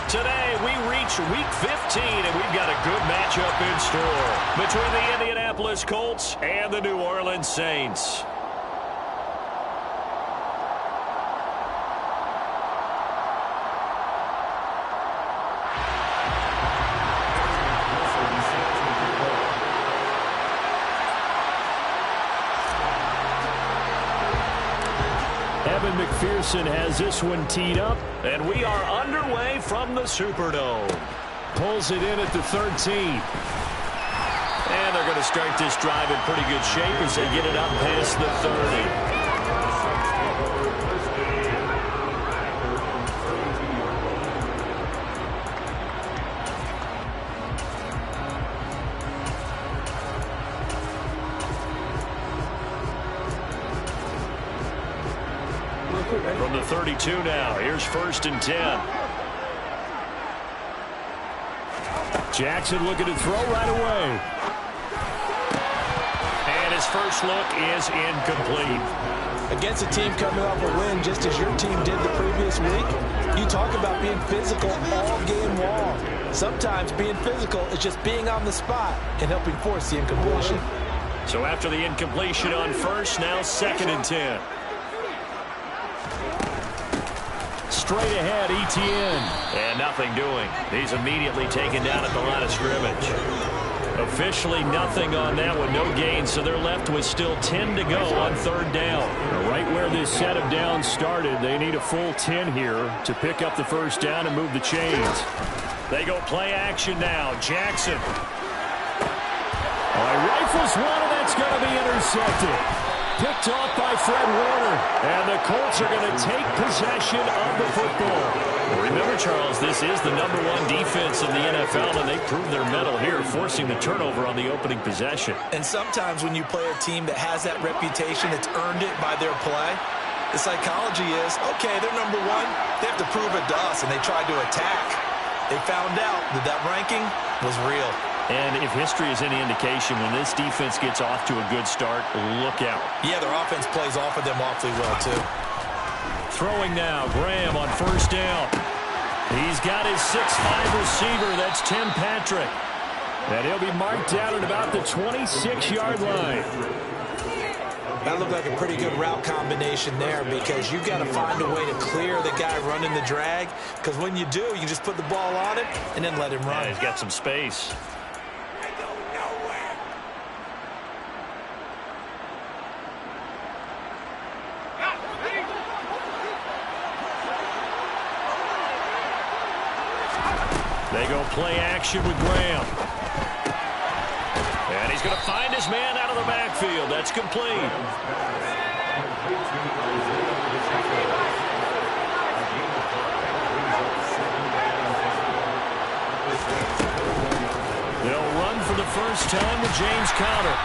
Today, we reach Week 15, and we've got a good matchup in store between the Indianapolis Colts and the New Orleans Saints. Evan McPherson has this one teed up, and we are underway from the Superdome. Pulls it in at the 13. And they're going to start this drive in pretty good shape as they get it up past the 30. From the 32 now, here's 1st and 10. Jackson looking to throw right away. And his first look is incomplete. Against a team coming off a win just as your team did the previous week, you talk about being physical all game long. Sometimes being physical is just being on the spot and helping force the incompletion. So after the incompletion on 1st, now 2nd and 10. Straight ahead, Etienne. And nothing doing. He's immediately taken down at the line of scrimmage. Officially nothing on that one, no gain, so they're left with still 10 to go on 3rd down. Right where this set of downs started, they need a full 10 here to pick up the 1st down and move the chains. They go play action now. Jackson. Rifles one, and that's going to be intercepted. Picked off by Fred Warner. And the Colts are going to take possession of the football. Remember, Charles, this is the #1 defense in the NFL, and they proved their mettle here, forcing the turnover on the opening possession. And sometimes when you play a team that has that reputation, that's earned it by their play, the psychology is, okay, they're #1. They have to prove it to us, and they tried to attack. They found out that that ranking was real. And if history is any indication, when this defense gets off to a good start, look out. Yeah, their offense plays off of them awfully well, too. Throwing now, Graham on 1st down. He's got his 6'5" receiver. That's Tim Patrick. And he'll be marked down at about the 26-yard line. That looked like a pretty good route combination there because you've got to find a way to clear the guy running the drag, because when you do, you just put the ball on it and then let him run. Yeah, he's got some space. They go play action with Graham. And he's going to find his man out of the backfield. That's complete. They'll run for the first time with James Conner.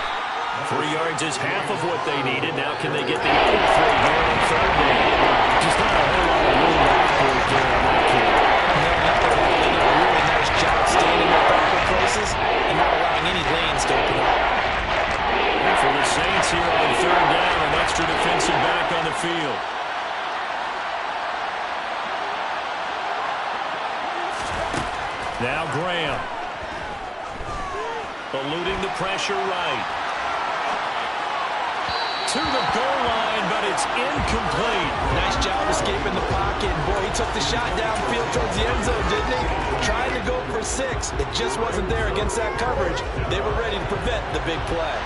3 yards is half of what they needed. Now can they get the 3 here on 3rd down? Just not a whole lot of room backwards there on that kid. Standing in proper places and not allowing any lanes to open up. And for the Saints here on 3rd down, an extra defensive back on the field. Now Graham. Eluding the pressure right. To the goal line, but it's incomplete. Nice job escaping the pocket. Boy, he took the shot downfield towards the end zone, didn't he? Trying to go for 6. It just wasn't there against that coverage. They were ready to prevent the big play.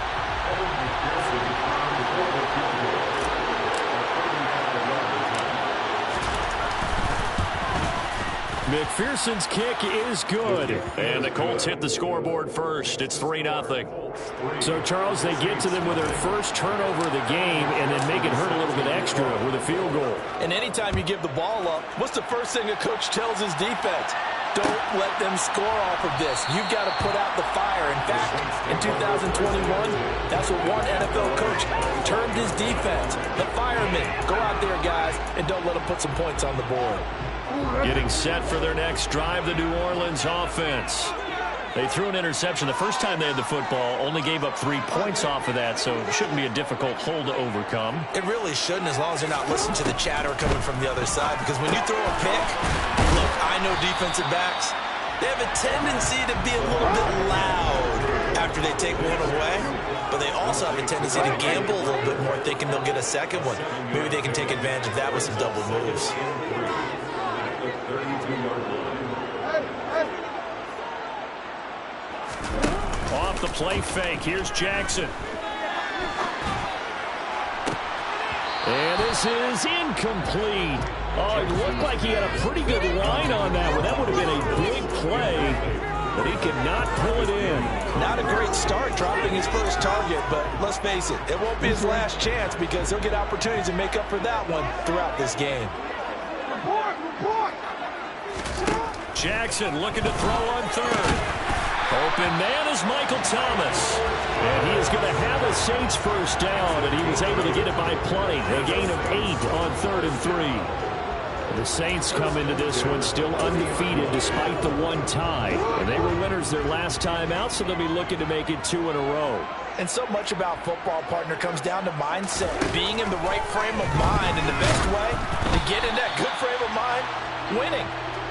McPherson's kick is good. And the Colts hit the scoreboard first. It's 3-0. So, Charles, they get to them with their first turnover of the game and then make it hurt a little bit extra with a field goal. And anytime you give the ball up, what's the first thing a coach tells his defense? Don't let them score off of this. You've got to put out the fire. In fact, in 2021, that's what one NFL coach termed his defense. The firemen. Go out there, guys, and don't let them put some points on the board. Getting set for their next drive, the New Orleans offense. They threw an interception the first time they had the football, only gave up 3 points off of that, so it shouldn't be a difficult hole to overcome. It really shouldn't, as long as they're not listening to the chatter coming from the other side, because when you throw a pick, look, I know defensive backs. They have a tendency to be a little bit loud after they take one away, but they also have a tendency to gamble a little bit more, thinking they'll get a second one. Maybe they can take advantage of that with some double moves. Off the play fake, here's Jackson. And this is incomplete. Oh, it looked like he had a pretty good line on that one. That would have been a big play, but he could not pull it in. Not a great start dropping his first target, but let's face it, it won't be his last chance because he'll get opportunities to make up for that one throughout this game. Jackson looking to throw on third. Open man is Michael Thomas. And he is going to have a Saints first down, and he was able to get it by plenty. A gain of 8 on 3rd and 3. The Saints come into this one still undefeated despite the one tie. And they were winners their last time out, so they'll be looking to make it 2 in a row. And so much about football, partner, comes down to mindset. Being in the right frame of mind, and the best way to get in that good frame of mind, winning.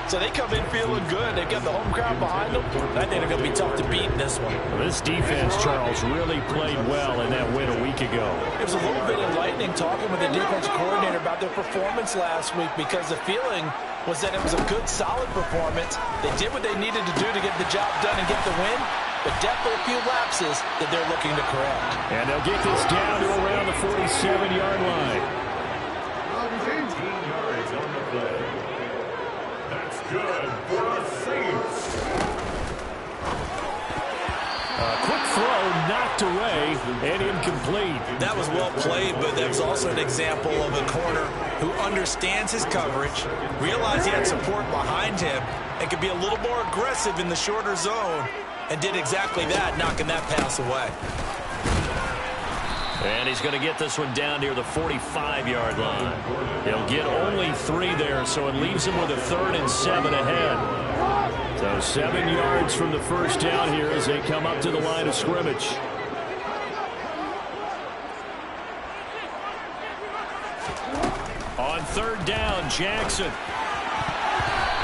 So they come in feeling good. They've got the home crowd behind them. I think they're going to be tough to beat in this one. This defense, Charles, really played well in that win a week ago. It was a little bit enlightening talking with the defensive coordinator about their performance last week because the feeling was that it was a good, solid performance. They did what they needed to do to get the job done and get the win, but definitely a few lapses that they're looking to correct. And they'll get this down to around the 47-yard line. 18 yards on the play. That's good for the Saints. A quick throw knocked away and incomplete. That was well played, but that was also an example of a corner who understands his coverage, realized he had support behind him, and could be a little more aggressive in the shorter zone, and did exactly that, knocking that pass away. And he's going to get this one down near the 45-yard line. He'll get only 3 there, so it leaves him with a 3rd and 7 ahead. So 7 yards from the first down here as they come up to the line of scrimmage. On 3rd down, Jackson.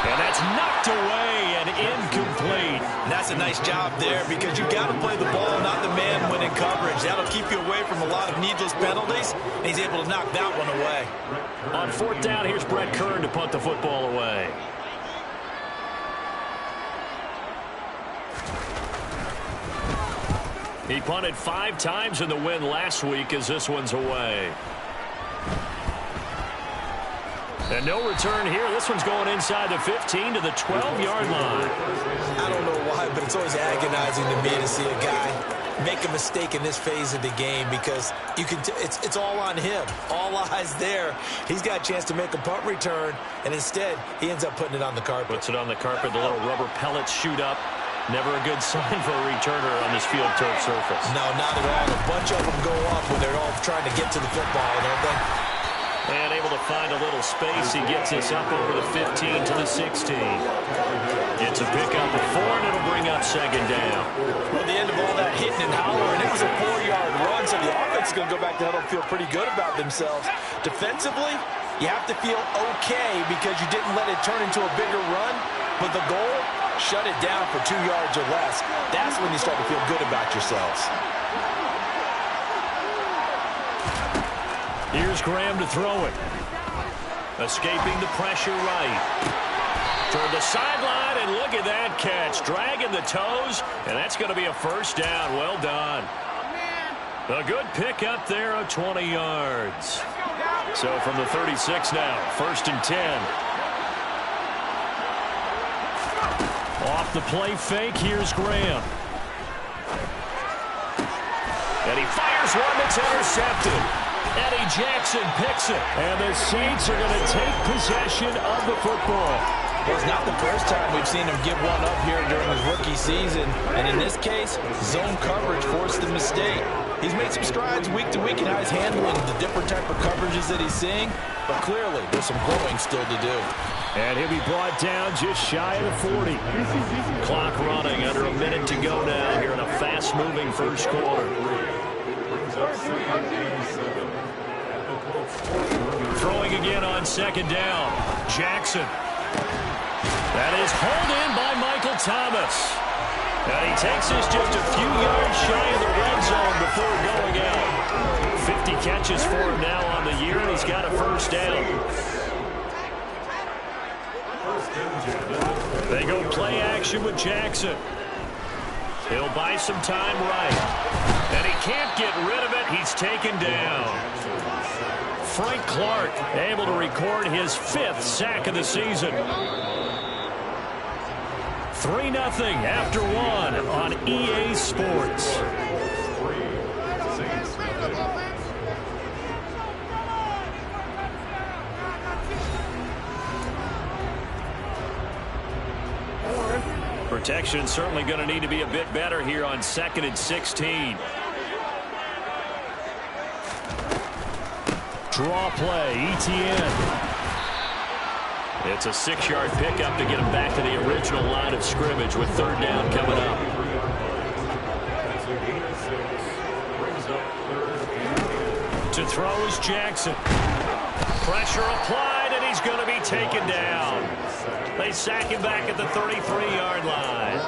And that's knocked away and incomplete. And that's a nice job there because you've got to play the ball, not the man when in coverage. That'll keep you away from a lot of needless penalties, and he's able to knock that one away. On 4th down, here's Brett Kern to punt the football away. He punted 5 times in the win last week as this one's away. And no return here. This one's going inside the 15 to the 12-yard line. I don't know why, but it's always agonizing to me to see a guy make a mistake in this phase of the game because you can. It's all on him. All eyes there. He's got a chance to make a punt return, and instead he ends up putting it on the carpet. Puts it on the carpet. The little rubber pellets shoot up. Never a good sign for a returner on this field turf surface. No, not at all. A bunch of them go up when they're all trying to get to the football, don't they? And able to find a little space. He gets this up over the 15 to the 16. It's a pickup of 4, and it'll bring up 2nd down. Well, the end of all that hitting and hollering, it was a 4-yard run, so the offense is going to go back to huddle and feel pretty good about themselves. Defensively, you have to feel okay because you didn't let it turn into a bigger run, but the goal, shut it down for 2 yards or less. That's when you start to feel good about yourselves. Here's Graham to throw it. Escaping the pressure right. Toward the sideline, and look at that catch. Dragging the toes, and that's going to be a first down. Well done. A good pick up there of 20 yards. So from the 36 now, 1st and 10. Off the play fake, here's Graham. And he fires one that's intercepted. Eddie Jackson picks it. And the Saints are going to take possession of the football. Well, it's not the first time we've seen him give one up here during his rookie season. And in this case, zone coverage forced the mistake. He's made some strides week to week in how he's handling the different type of coverages that he's seeing. But clearly, there's some growing still to do. And he'll be brought down just shy of the 40. Clock running under a minute to go now here in a fast-moving first quarter. Throwing again on 2nd down. Jackson. That is hauled in by Michael Thomas. And he takes this just a few yards shy of the red zone before going out. 50 catches for him now on the year, and he's got a first down. They go play action with Jackson. He'll buy some time right. And he can't get rid of it. He's taken down. Frank Clark able to record his 5th sack of the season. 3-0 after 1 on EA Sports. Protection certainly going to need to be a bit better here on 2nd and 16. Draw play, ETN. It's a 6-yard pickup to get him back to the original line of scrimmage with 3rd down coming up. To throw is Jackson. Pressure applied, and he's going to be taken down. They sack him back at the 33-yard line.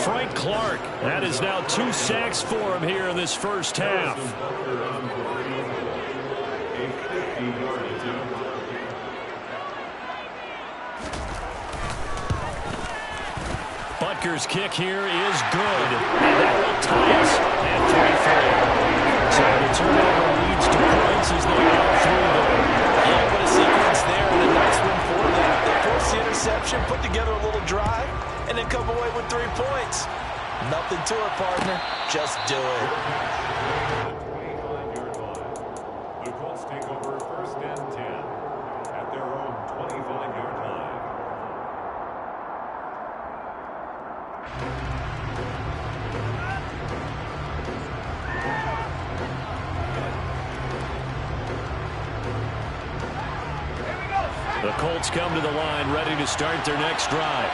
Frank Clark, that is now 2 sacks for him here in this first half. Butker's kick here is good. And that will tie us at 3-4. So the turnover leads to points as they go through there. Yeah, what a sequence there, and a nice one for them. They force the interception, put together a little drive, and then come away with 3 points. Nothing to it, partner. Just do it. The Colts take over 1st and 10 at their own 25-yard line. The Colts come to the line ready to start their next drive.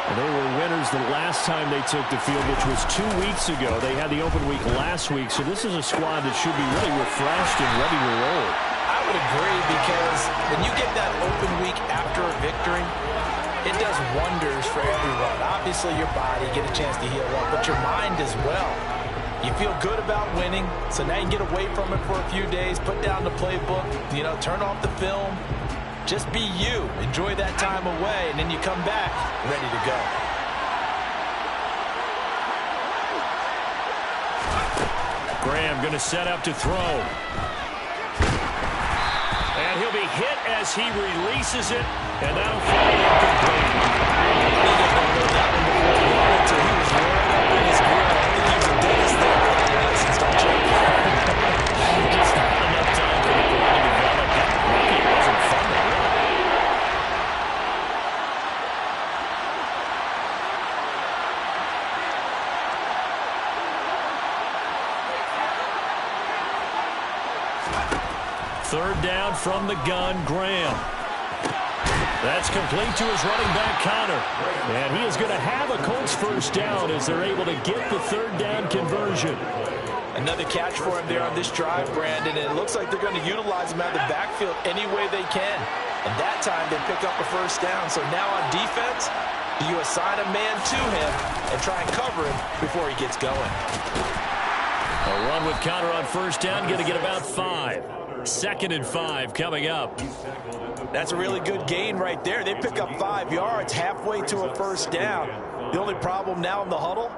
And they were winners the last time they took the field, which was 2 weeks ago. They had the open week last week, so this is a squad that should be really refreshed and ready to roll. I would agree, because when you get that open week after a victory, it does wonders for everyone. Obviously, your body, get a chance to heal up, but your mind as well. You feel good about winning, so now you can get away from it for a few days, put down the playbook, turn off the film. Just be you. Enjoy that time away, and then you come back ready to go. Graham going to set up to throw. And he'll be hit as he releases it, and that'll fall incomplete. He was right up in his grill. I think he was a dentist there. License, don't check. Just not enough time for the play to develop. It wasn't fun to run. Third down from the gun, Graham. That's complete to his running back, Connor. And he is going to have a Colts first down as they're able to get the 3rd down conversion. Another catch for him there on this drive, Brandon, and it looks like they're going to utilize him out of the backfield any way they can. And that time they pick up a first down. So now on defense, do you assign a man to him and try and cover him before he gets going? A run with Connor on first down, going to get about 5. 2nd and 5 coming up. That's a really good gain right there. They pick up 5 yards halfway to a first down. The only problem now in the huddle,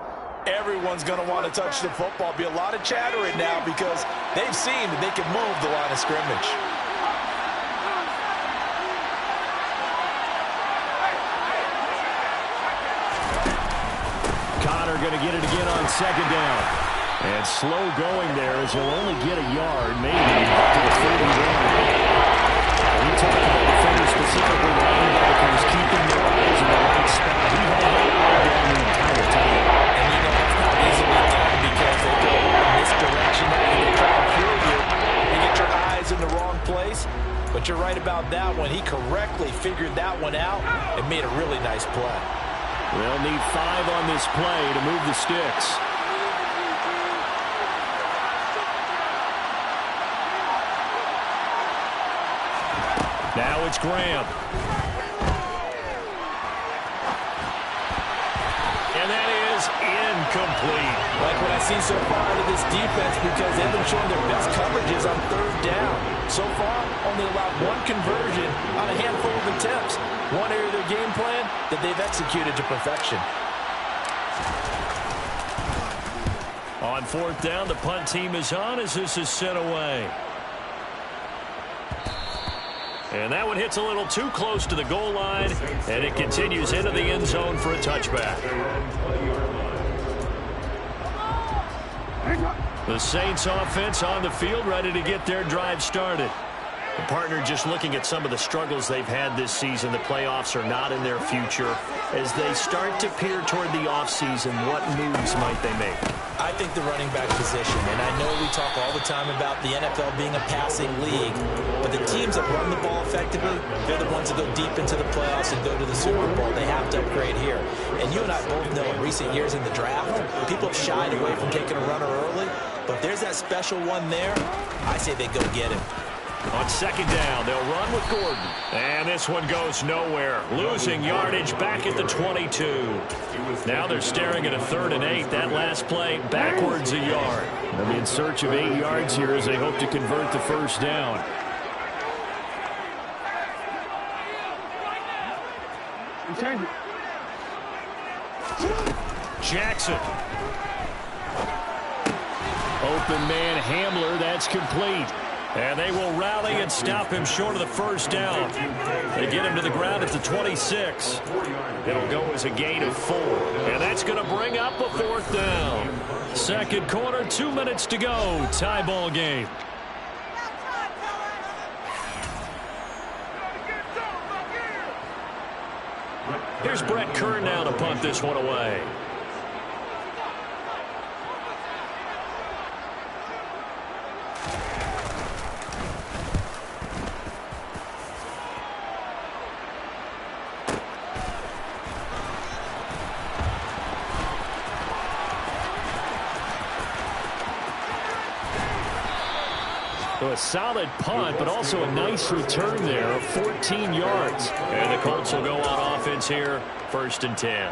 everyone's going to want to touch the football. Be a lot of chattering now because they've seen that they can move the line of scrimmage. Connor going to get it again on 2nd down. And slow going there as he'll only get a yard, maybe, to the 31. We talked about defenders, specifically linebackers, keeping their eyes in the right spot. He had that eye down the entire time. And that's not easily done because they go in this direction and they try to kill you. You get your eyes in the wrong place. But you're right about that one. He correctly figured that one out and made a really nice play. They'll need 5 on this play to move the sticks. Now it's Graham. complete. Like what I've seen so far out of this defense, because they've been showing their best coverages on third down. So far, only allowed one conversion on a handful of attempts. One area of their game plan that they've executed to perfection. On fourth down, the punt team is on as this is sent away. And that one hits a little too close to the goal line, and it continues into the end zone for a touchback. The Saints offense on the field, ready to get their drive started. The partner just looking at some of the struggles they've had this season. The playoffs are not in their future. As they start to peer toward the offseason, what moves might they make? I think the running back position, and I know we talk all the time about the NFL being a passing league, but the teams that run the ball effectively, they're the ones that go deep into the playoffs and go to the Super Bowl. They have to upgrade here. And you and I both know in recent years in the draft, people have shied away from taking a runner early, but if there's that special one there, I say they go get him. On second down, they'll run with Gordon. And this one goes nowhere. Losing yardage back at the 22. Now they're staring at a 3rd and 8. That last play, backwards a yard. They'll be in search of 8 yards here as they hope to convert the first down. Jackson. Open man Hamler, that's complete. And they will rally and stop him short of the first down. They get him to the ground at the 26. It'll go as a gain of 4. And that's going to bring up a 4th down. Second quarter, 2 minutes to go. Tie ball game. Here's Brett Kern now to punt this one away. A solid punt, but also a nice return there of 14 yards. And the Colts will go on offense here, 1st and 10.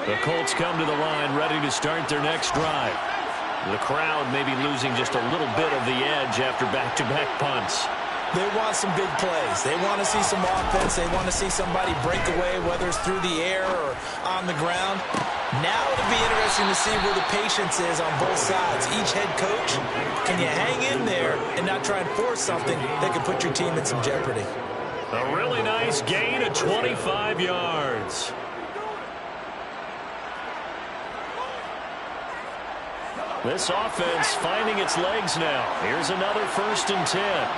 The Colts come to the line, ready to start their next drive. The crowd may be losing just a little bit of the edge after back-to-back punts. They want some big plays. They want to see some offense. They want to see somebody break away, whether it's through the air or on the ground. Now it'll be interesting to see where the patience is on both sides. Each head coach, can you hang in there and not try and force something that could put your team in some jeopardy? A really nice gain of 25 yards. This offense finding its legs now. Here's another 1st and 10.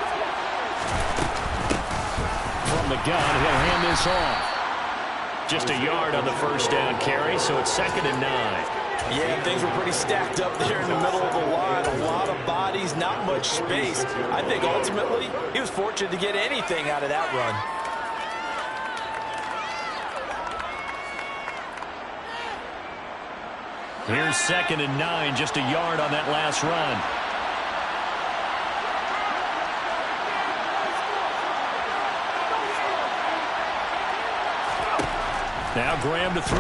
From the gun, he'll hand this off. Just a yard on the first down carry, so it's 2nd and 9. Yeah, things were pretty stacked up there in the middle of the line. A lot of bodies, not much space. I think ultimately he was fortunate to get anything out of that run. Here's 2nd and 9, just a yard on that last run. Now Graham to throw.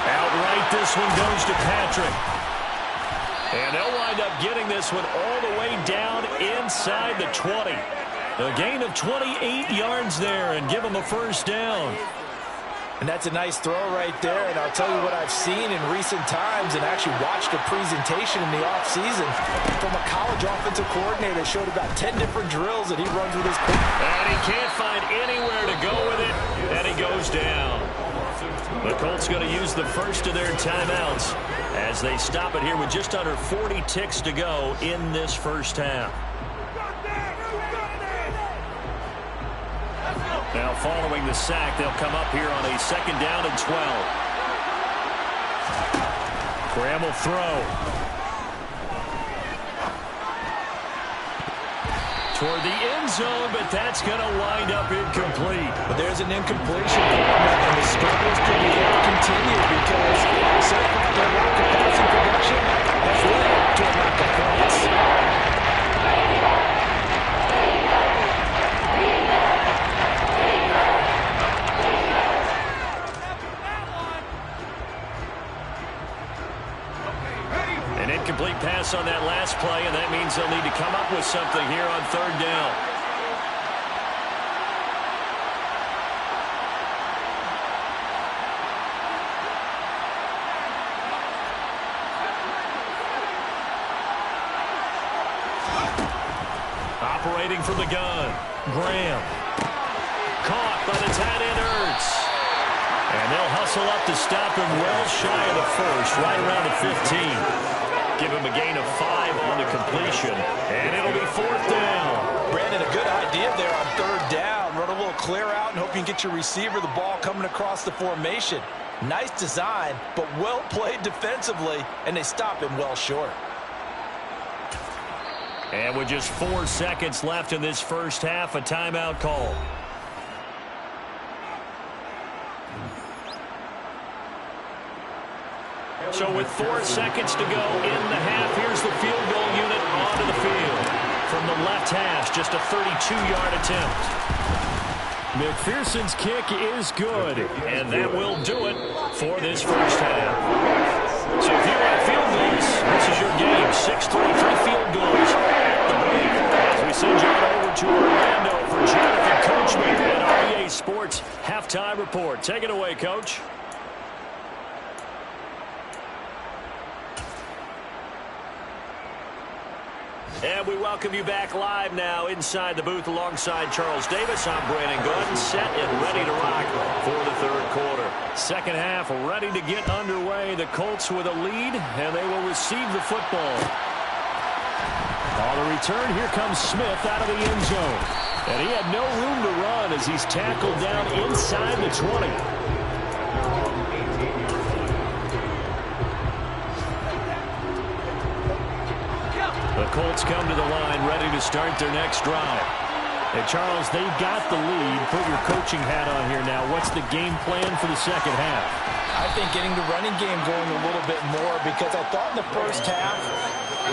Outright, this one goes to Patrick. And they'll wind up getting this one all the way down inside the 20. A gain of 28 yards there and give them a first down. And that's a nice throw right there. And I'll tell you what I've seen in recent times and actually watched a presentation in the offseason from a college offensive coordinator that showed about 10 different drills that he runs with his quarterback. And he can't find anywhere to go with it, and he goes down. The Colts going to use the first of their timeouts as they stop it here with just under 40 ticks to go in this first half. Now following the sack, they'll come up here on a 2nd down and 12. Graham will throw. Toward the end zone, but that's going to wind up incomplete. But there's an incompletion, and the struggles could be continued because so far their lack of passing production has Incomplete pass on that last play, and that means they'll need to come up with something here on third down. Operating from the gun, Graham. Caught by the tight end, Ertz. And they'll hustle up to stop him well shy of the first, right around the 15. Give him a gain of 5 on the completion, and it'll be fourth down. Brandon, a good idea there on third down. Run a little clear out and hope you can get your receiver the ball coming across the formation. Nice design, but well played defensively, and they stop him well short. And with just 4 seconds left in this first half, a timeout call. So with 4 seconds to go in the half, here's the field goal unit onto the field. From the left hash, just a 32-yard attempt. McPherson's kick is good, and that will do it for this first half. So if you want field goals, this is your game. 6-3, 3 field goals at the break. As we send you over to Orlando for Jonathan Coachman at REA Sports Halftime Report. Take it away, Coach. And we welcome you back live now inside the booth alongside Charles Davis. I'm Brandon Gaudin, set and ready to rock for the third quarter. Second half ready to get underway. The Colts with a lead, and they will receive the football. On the return, here comes Smith out of the end zone. And he had no room to run as he's tackled down inside the 20. The Colts come to the line ready to start their next drive. And Charles, they've got the lead. Put your coaching hat on here now. What's the game plan for the second half? I think getting the running game going a little bit more, because I thought in the first half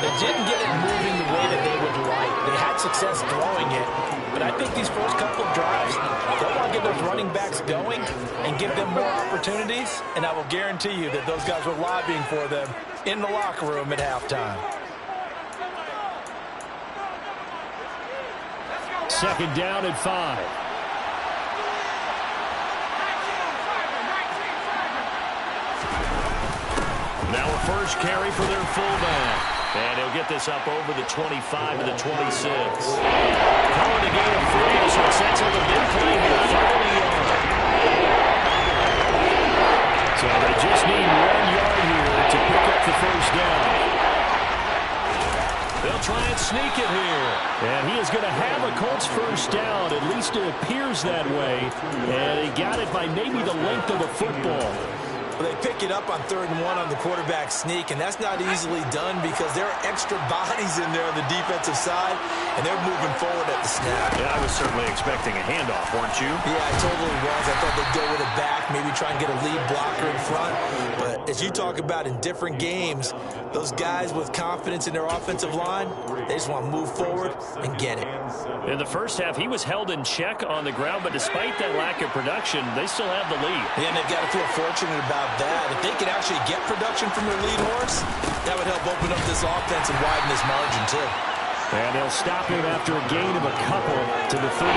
they didn't get it moving the way that they would like. They had success throwing it, but I think these first couple of drives, they want to get those running backs going and give them more opportunities, and I will guarantee you that those guys were lobbying for them in the locker room at halftime. Second down at 5. Now a first carry for their fullback. And he'll get this up over the 25 to the 26. Calling the gain of 3, so it sets up a big play here. 30 yards. So they just need 1 yard here to pick up the first down. They'll try and sneak it here. And he is going to have a Colts first down. At least it appears that way. And he got it by maybe the length of the football. Well, they pick it up on 3rd and 1 on the quarterback sneak, and that's not easily done because there are extra bodies in there on the defensive side, and they're moving forward at the snap. Yeah, I was certainly expecting a handoff, weren't you? Yeah, I totally was. I thought they'd go with it back, maybe try and get a lead blocker in front. But as you talk about in different games, those guys with confidence in their offensive line, they just want to move forward and get it. In the first half, he was held in check on the ground, but despite that lack of production, they still have the lead. Yeah, and they've got to feel fortunate about that. If they could actually get production from their lead horse, that would help open up this offense and widen this margin, too. And they'll stop him after a gain of a couple to the 33.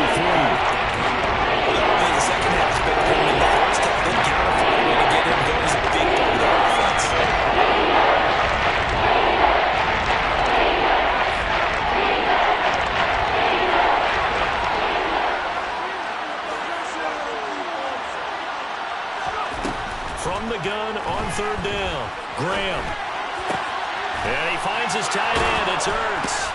The second half's better than in the first half. They gotta find a way to get him going as a big part of their offense. From the gun on 3rd down, Graham. And he finds his tight end. It's Ertz.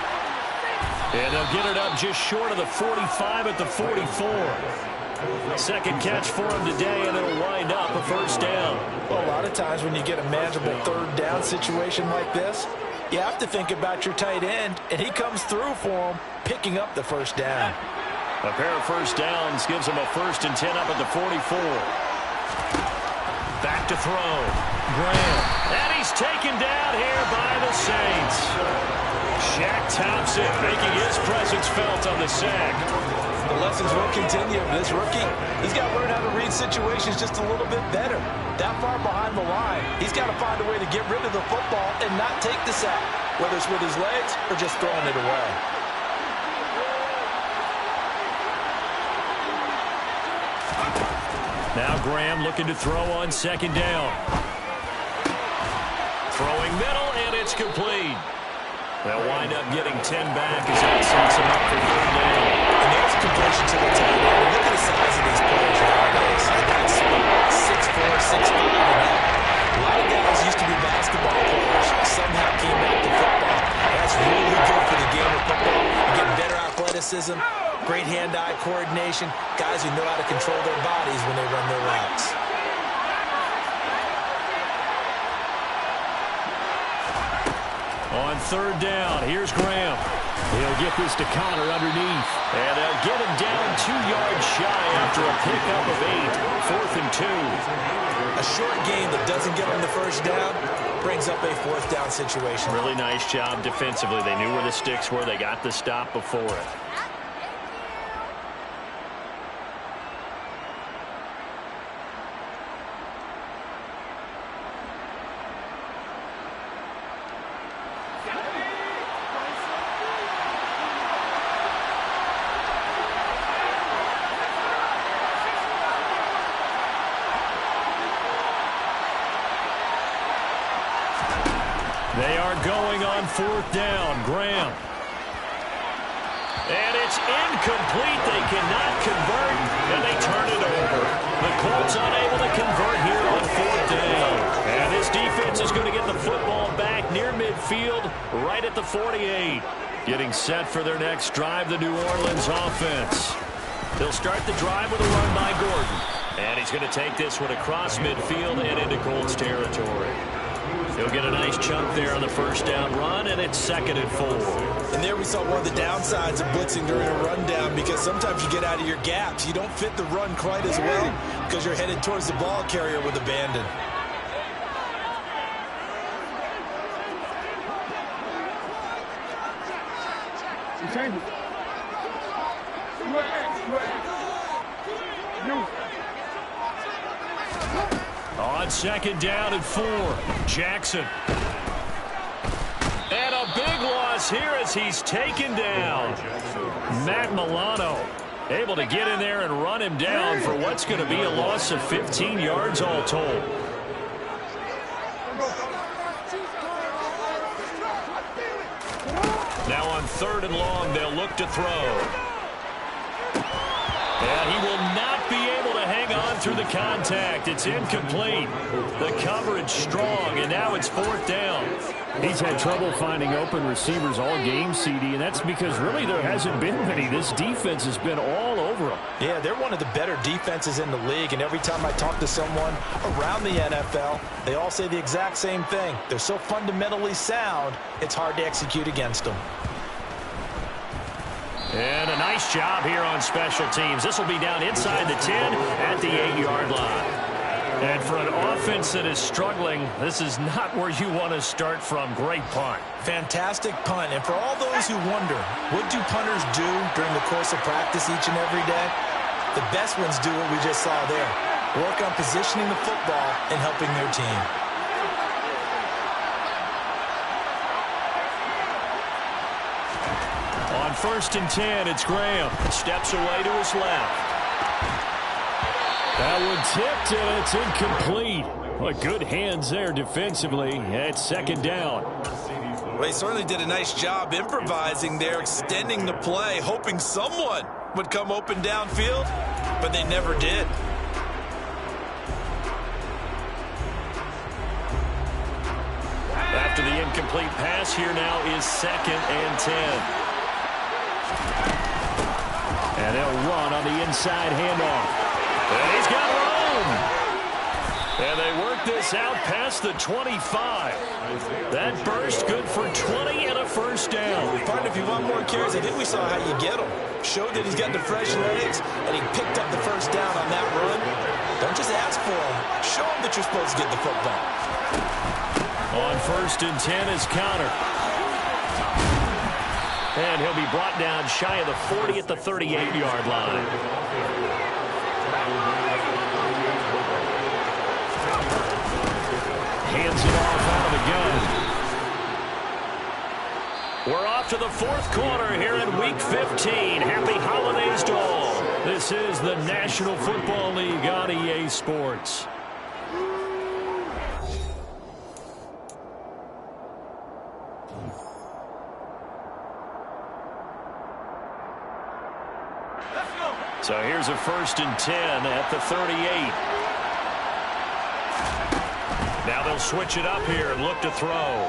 And they'll get it up just short of the 45 at the 44. Second catch for him today, and it'll wind up a first down. Well, a lot of times when you get a manageable 3rd down situation like this, you have to think about your tight end, and he comes through for him, picking up the first down. A pair of first downs gives him a 1st and 10 up at the 44. Back to throw. Graham. And he's taken down here by the Saints. Shaq Thompson making his presence felt on the sack. The lessons will continue. This rookie, he's got to learn how to read situations just a little bit better. That far behind the line. He's got to find a way to get rid of the football and not take the sack, whether it's with his legs or just throwing it away. Now Graham looking to throw on second down. Throwing middle, and it's complete. They'll wind up getting 10 back as that sets him up for third down. And there's completion to the tight end. Look at the size of these players nowadays. That's 6'4", 6'5", a lot of guys used to be basketball players. Somehow came back to football. That's really good for the game of football. You get better athleticism, great hand-eye coordination, guys who know how to control their bodies when they run their routes. On third down, here's Graham. He'll get this to Connor underneath. And they'll get him down 2 yards shy after a pickup of 8. 4th and 2. A short game that doesn't get them the first down brings up a 4th down situation. Really nice job defensively. They knew where the sticks were. They got the stop before it. They are going on 4th down. Graham. And it's incomplete. They cannot convert, and they turn it over. The Colts unable to convert here on 4th down. And this defense is going to get the football back near midfield, right at the 48. Getting set for their next drive, the New Orleans offense. They'll start the drive with a run by Gordon. And he's going to take this one across midfield and into Colts territory. He'll get a nice chunk there on the first down run, and it's 2nd and 4. And there we saw one of the downsides of blitzing during a rundown, because sometimes you get out of your gaps. You don't fit the run quite as well because you're headed towards the ball carrier with abandon. On 2nd down and 4, Jackson. And a big loss here as he's taken down. Matt Milano able to get in there and run him down for what's going to be a loss of 15 yards all told. Now on 3rd and long, they'll look to throw. And he will not be able to hang on through the contact. It's incomplete. The coverage strong, and now it's 4th down. He's had trouble finding open receivers all game, CD, and that's because really there hasn't been many. This defense has been all over them. Yeah, they're one of the better defenses in the league, and every time I talk to someone around the NFL, they all say the exact same thing. They're so fundamentally sound, it's hard to execute against them. And a nice job here on special teams. This will be down inside the 10 at the 8-yard line. And for an offense that is struggling, this is not where you want to start from. Great punt. Fantastic punt. And for all those who wonder, what do punters do during the course of practice each and every day? The best ones do what we just saw there. Work on positioning the football and helping their team. On 1st and 10, it's Graham. Steps away to his left. That one tipped, and it's incomplete. Well, good hands there defensively. It's 2nd down. Well, he certainly did a nice job improvising there, extending the play, hoping someone would come open downfield, but they never did. After the incomplete pass, here now is 2nd and 10. And they'll run on the inside handoff. And he's got room. And they work this out past the 25. That burst good for 20 and a first down. Partner, if you want more carries, I think we saw how you get them. Showed that he's got the fresh legs, and he picked up the first down on that run. Don't just ask for him. Show him that you're supposed to get the football. On 1st and 10 is Connor. And he'll be brought down shy of the 40 at the 38-yard line. gun. We're off to the fourth quarter here in Week 15. Happy holidays to all. This is the National Football League on EA Sports. So here's a 1st and 10 at the 38. Now they'll switch it up here and look to throw.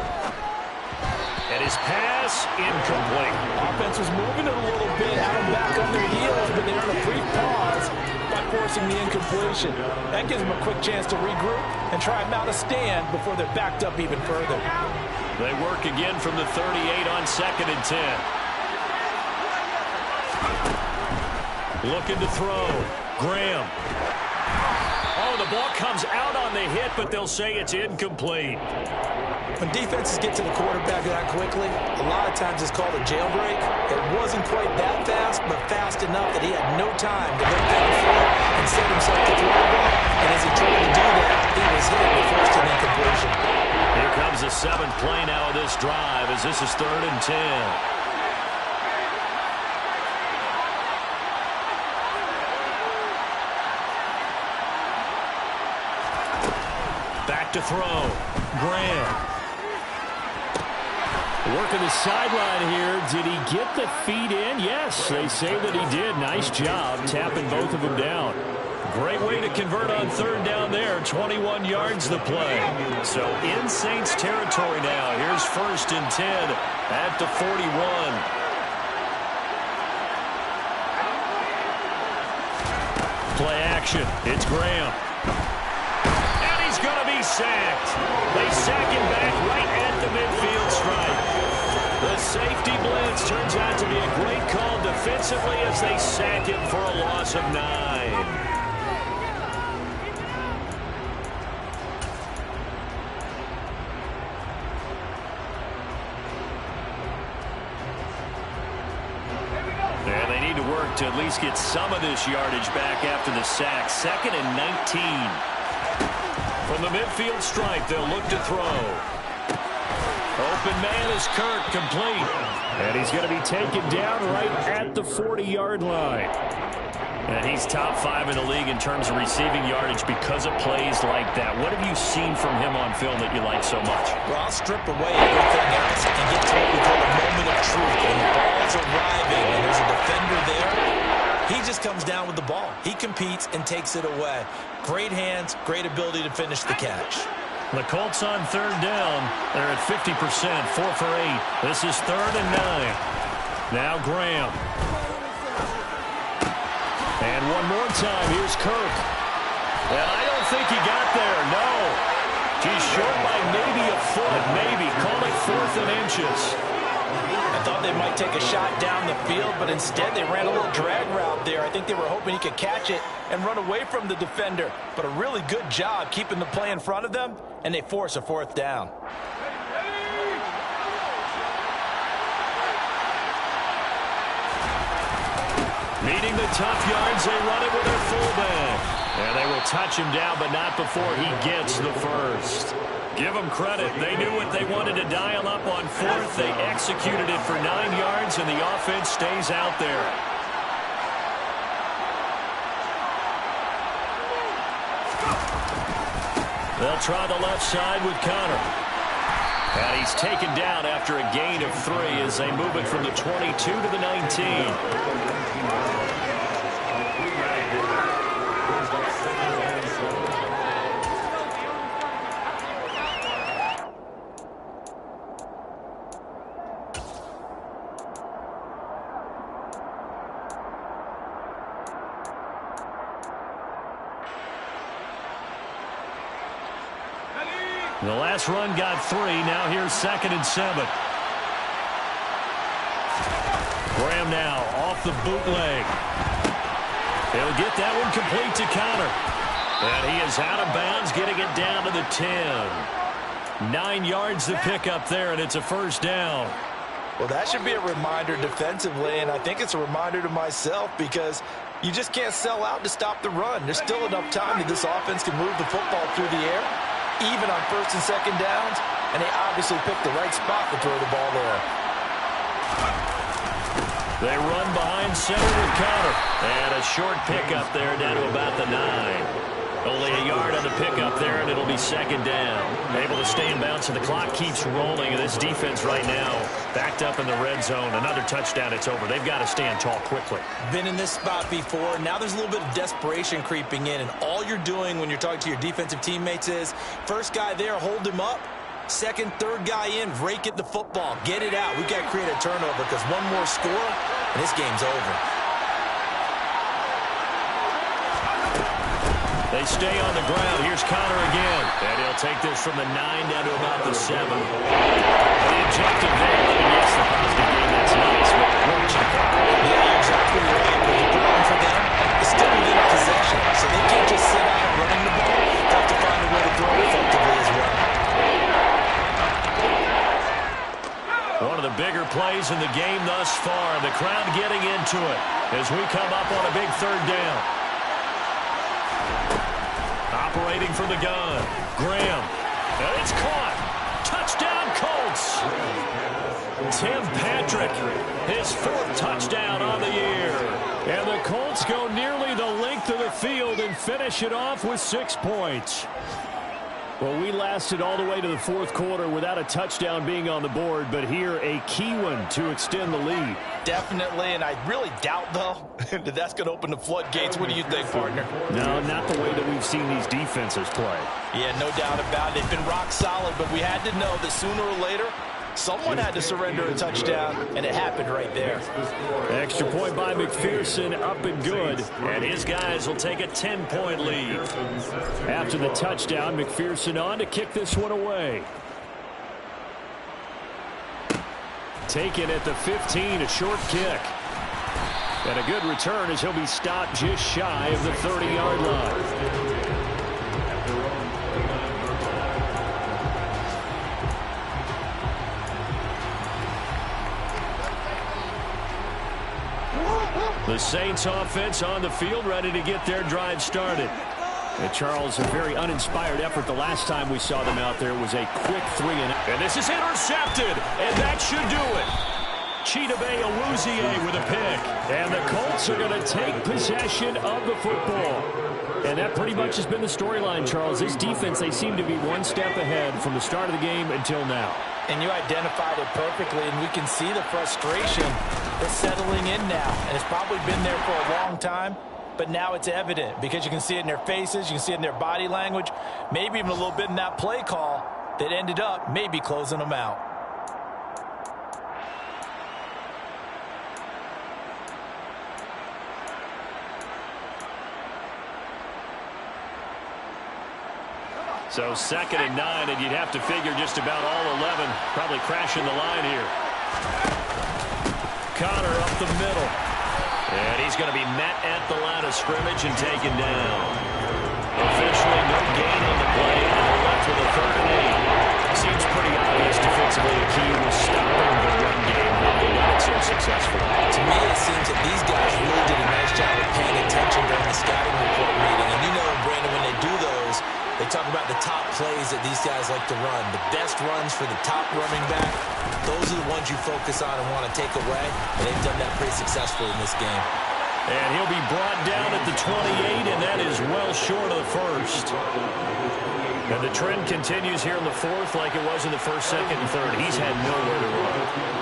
And his pass incomplete. Offense was moving it a little bit, had them back on their heels, but they earned a brief pause by forcing the incompletion. That gives them a quick chance to regroup and try and mount a stand before they're backed up even further. They work again from the 38 on 2nd and 10. Looking to throw. Graham. Oh, the ball comes out on the hit, but they'll say it's incomplete. When defenses get to the quarterback that quickly, a lot of times it's called a jailbreak. It wasn't quite that fast, but fast enough that he had no time to look downfield and set himself to throw the ball. And as he tried to do that, he was hit with first and incompletion. Here comes the 7th play now of this drive as this is 3rd and 10. Back to throw. Graham. Working the sideline here. Did he get the feet in? Yes, they say that he did. Nice job tapping both of them down. Great way to convert on 3rd down there. 21 yards the play. So in Saints territory now. Here's 1st and 10 at the 41. Play action. It's Graham. Going to be sacked. They sack him back right at the midfield stripe. The safety blitz turns out to be a great call defensively as they sack him for a loss of 9. And they need to work to at least get some of this yardage back after the sack. 2nd and 19. From the midfield stripe, they'll look to throw. Open man is Kirk, complete. And he's going to be taken down right at the 40-yard line. And he's top 5 in the league in terms of receiving yardage because of plays like that. What have you seen from him on film that you like so much? Well, I'll strip away everything else and get to what we call a moment of truth. When the ball's arriving and there's a defender there, he just comes down with the ball. He competes and takes it away. Great hands, great ability to finish the catch. The Colts on 3rd down. They're at 50%, 4 for 8. This is 3rd and 9. Now Graham. And one more time, here's Kirk. And I don't think he got there, no. He's short by maybe a foot, maybe. Call it 4th and inches. I thought they might take a shot down the field, but instead they ran a little drag route there. I think they were hoping he could catch it and run away from the defender. But a really good job keeping the play in front of them, and they force a 4th down. Needing the tough yards, they run it with their fullback. And they will touch him down, but not before he gets the first. Give them credit. They knew what they wanted to dial up on 4th. They executed it for 9 yards, and the offense stays out there. They'll try the left side with Connor. And he's taken down after a gain of 3 as they move it from the 22 to the 19. The last run got 3. Now here's 2nd and 7. Graham now off the bootleg. He'll get that one complete to Connor. And he is out of bounds, getting it down to the 10. 9 yards to pick up there, and it's a 1st down. Well, that should be a reminder defensively, and I think it's a reminder to myself because you just can't sell out to stop the run. There's still enough time that this offense can move the football through the air, even on 1st and 2nd downs, and they obviously picked the right spot to throw the ball there. They run behind center with Conner. And a short pickup there down to about the 9. Only a yard on the pickup there, and it'll be second down. Able to stay in bounds, and the clock keeps rolling. And this defense right now backed up in the red zone. Another touchdown, it's over. They've got to stand tall quickly. Been in this spot before. Now there's a little bit of desperation creeping in, and all you're doing when you're talking to your defensive teammates is first guy there, hold him up. Second, third guy in, rake at the football. Get it out. We've got to create a turnover because one more score, and this game's over. They stay on the ground. Here's Conner again. And he'll take this from the 9 down to about the 7. The objective there, yes, the positive game, that's nice, but won't check out. Yeah, you're exactly right. But the problem for them is still within possession. So they can't just sit out running the ball. They have to find a way to throw it effectively as well. One of the bigger plays in the game thus far. The crowd getting into it as we come up on a big third down. Operating from the gun, Graham. And it's caught. Touchdown, Colts. Tim Patrick, his 4th touchdown on the year. And the Colts go nearly the length of the field and finish it off with 6 points. Well, we lasted all the way to the 4th quarter without a touchdown being on the board, but here a key one to extend the lead. Definitely, and I really doubt, though, that that's going to open the floodgates. What do you think, partner? No, not the way that we've seen these defenses play. Yeah, no doubt about it. They've been rock solid, but we had to know that sooner or later, someone had to surrender a touchdown, and it happened right there. Extra point by McPherson, up and good. And his guys will take a 10-point lead. After the touchdown, McPherson on to kick this one away. Taken at the 15, a short kick. And a good return as he'll be stopped just shy of the 30-yard line. The Saints offense on the field, ready to get their drive started. And Charles, a very uninspired effort the last time we saw them out there was a quick 3-and-out. And this is intercepted, and that should do it. Chidobe Awuzie with a pick. And the Colts are going to take possession of the football. And that pretty much has been the storyline, Charles. This defense, they seem to be one step ahead from the start of the game until now. And you identified it perfectly, and we can see the frustration that's settling in now. And it's probably been there for a long time, but now it's evident because you can see it in their faces, you can see it in their body language, maybe even a little bit in that play call that ended up maybe closing them out. So 2nd and 9, and you'd have to figure just about all 11 probably crashing the line here. Conner up the middle. And he's going to be met at the line of scrimmage and taken down. Officially no gain on the play, and they're left with a 3rd and 8. Seems pretty obvious defensively the key was stopping the run game. How they got it so successful. To me, it seems that these guys really did a nice job of paying attention during the scouting report meeting. And you know, Brandon, when they do those, they talk about the top plays that these guys like to run. The best runs for the top running back. Those are the ones you focus on and want to take away. And they've done that pretty successfully in this game. And he'll be brought down at the 28, and that is well short of the 1st. And the trend continues here in the 4th like it was in the 1st, 2nd, and 3rd. He's had nowhere to run.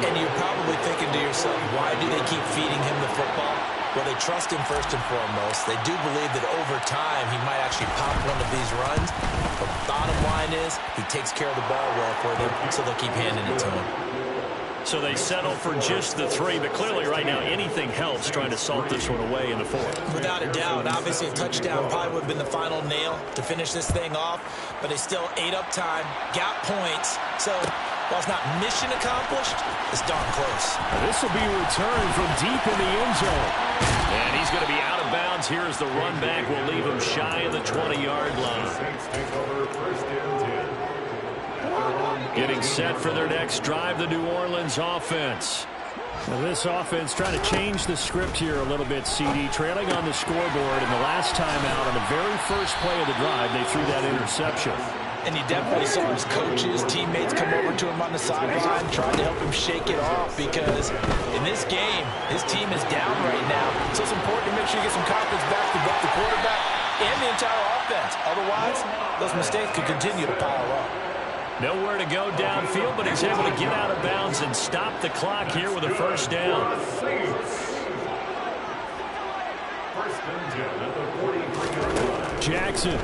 And you're probably thinking to yourself, why do they keep feeding him the football? Well, they trust him first and foremost. They do believe that over time he might actually pop one of these runs. But the bottom line is he takes care of the ball well for them, so they'll keep handing it to him. So they settle for just the 3, but clearly right now anything helps trying to salt this one away in the 4th. Without a doubt. Obviously a touchdown probably would have been the final nail to finish this thing off, but they still ate up time, got points. So while it's not mission accomplished, it's darn close. This will be returned from deep in the end zone. And he's going to be out of bounds. Here's the run back. We'll leave him shy of the 20-yard line. Getting set for their next drive, the New Orleans offense. Well, this offense trying to change the script here a little bit, CD. Trailing on the scoreboard, and the last time out on the very first play of the drive, they threw that interception. And you definitely saw his coaches, teammates come over to him on the sideline, trying to help him shake it off, because in this game, his team is down right now. So it's important to make sure you get some confidence back to both the quarterback and the entire offense. Otherwise, those mistakes could continue to pile up. Nowhere to go downfield, but he's able to get out of bounds and stop the clock here with a first down. First and 10 at the 43-yard line. Jackson.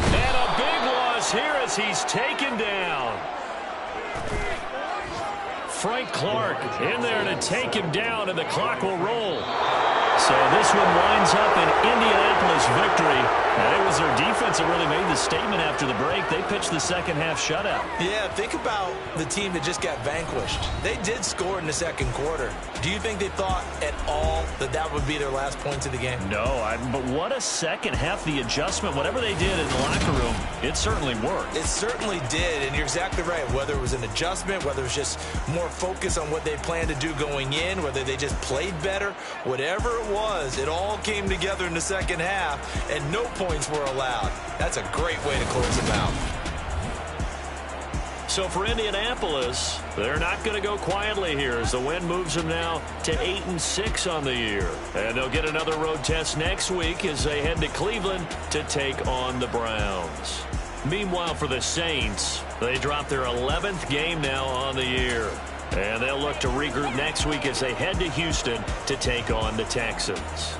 And a big loss here as he's taken down. Frank Clark in there to take him down, and the clock will roll. So this one winds up an Indianapolis victory. And it was their defense that really made the statement after the break. They pitched the second half shutout. Yeah, think about the team that just got vanquished. They did score in the second quarter. Do you think they thought at all that that would be their last points of the game? No, but what a second half. The adjustment, whatever they did in the locker room, it certainly worked. It certainly did, and you're exactly right. Whether it was an adjustment, whether it was just more focus on what they planned to do going in, whether they just played better, whatever it was, it all came together in the second half, and no points were allowed. That's a great way to close them out. So for Indianapolis, they're not going to go quietly here as the win moves them now to 8-6 on the year. And they'll get another road test next week as they head to Cleveland to take on the Browns. Meanwhile, for the Saints, they drop their 11th game now on the year. And they'll look to regroup next week as they head to Houston to take on the Texans.